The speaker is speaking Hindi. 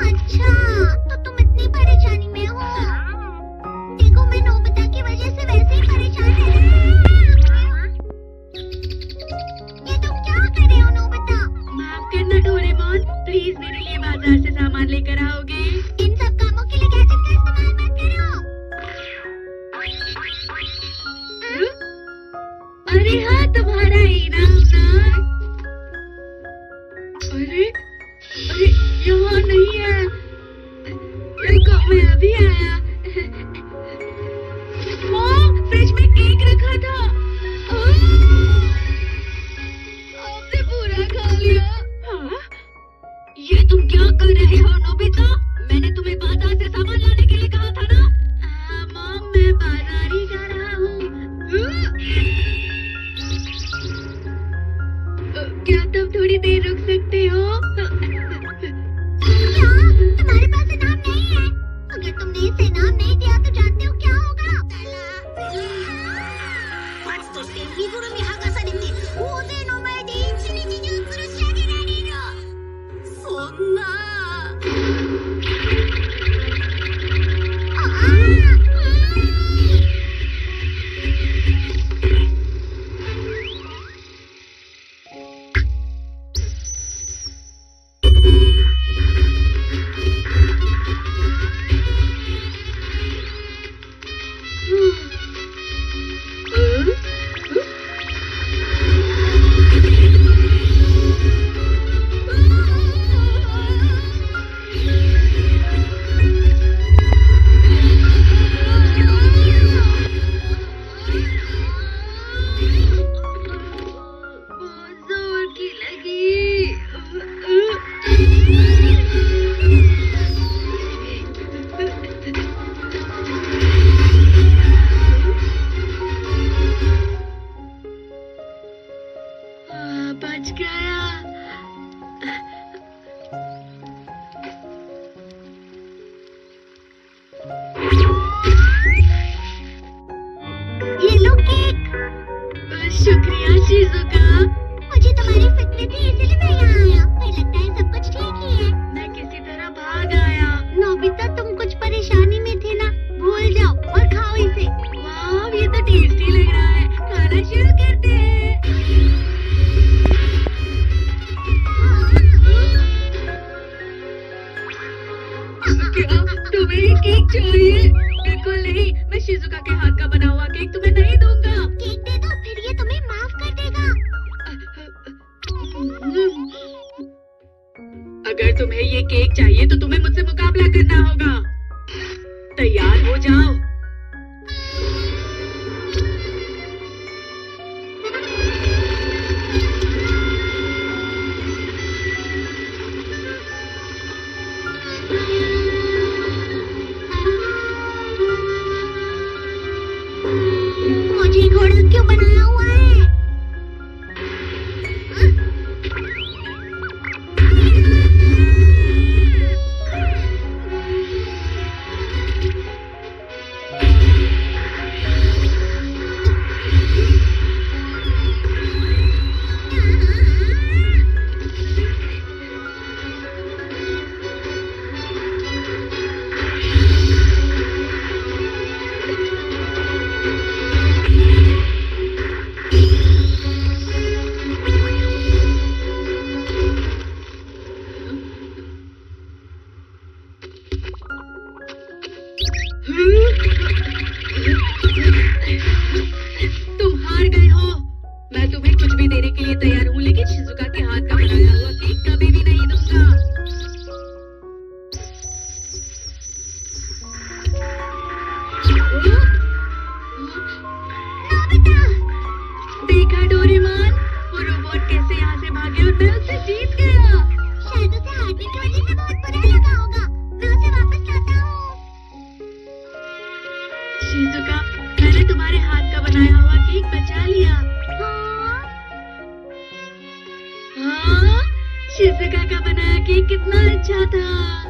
अच्छा, तो तुम इतनी परेशानी में हो। देखो मैं नोबिता प्लीज मेरे लिए बाजार से सामान लेकर आओगे? इन सब कामों के लिए गैजेट का इस्तेमाल मत करो। अरे हाँ, तुम्हारा ही नाम ना। अरे अरे यहाँ नहीं है। रुको, मैं अभी आया। माँ, फ्रिज में केक रखा था। आपने पूरा खा लिया। हाँ? ये तुम क्या कर रहे हो नोबिता? मैंने तुम्हें बाजार से सामान लाने के लिए कहा था ना। मॉम, मैं बाजार ही जा रहा हूँ। क्या तुम थोड़ी देर रुक सकते हो? क्या तुम्हारे पास इनाम नहीं है? अगर तुमने इसे इनाम नहीं दिया तो जानते हो क्या होगा? बच गया। ये लो केक। शुक्रिया शिजुका। मुझे तुम्हारी फिक्र थी इसलिए मैं यहाँ आया। मुझे लगता है सब कुछ ठीक ही है। मैं किसी तरह भाग आया। नोबिता, तुम कुछ परेशानी में थे ना, भूल जाओ और खाओ इसे। वाह, ये तो टेस्टी लग रहा है। खाना शुरू करते हैं। क्या तुम्हें ये केक चाहिए? बिल्कुल नहीं, मैं शिजुका के हाथ का बना हुआ केक तुम्हें नहीं दूंगा। केक दे दो, फिर ये तुम्हें माफ कर देगा। अगर तुम्हें ये केक चाहिए तो तुम्हें मुझसे मुकाबला करना होगा। तैयार हो जाओ। मुझे घोड़ा क्यों बनाया हुआ है? तुम हार गए हो। मैं तुम्हें कुछ भी देने के लिए तैयार हूँ, लेकिन शिजुका के हाथ का बनाया हुआ केक कभी भी नहीं दूंगा। देखा डोरेमोन, वो रोबोट कैसे यहाँ से भागे और मैं उससे जीत गया। शायद उसे हारने की वजह से बहुत बुरा लगा होगा। मैं उसे वापस लाता हूँ। शिजुका, मैंने तुम्हारे हाथ का बनाया हुआ केक बचा लिया। हाँ, शिजुका का बनाया केक कितना अच्छा था।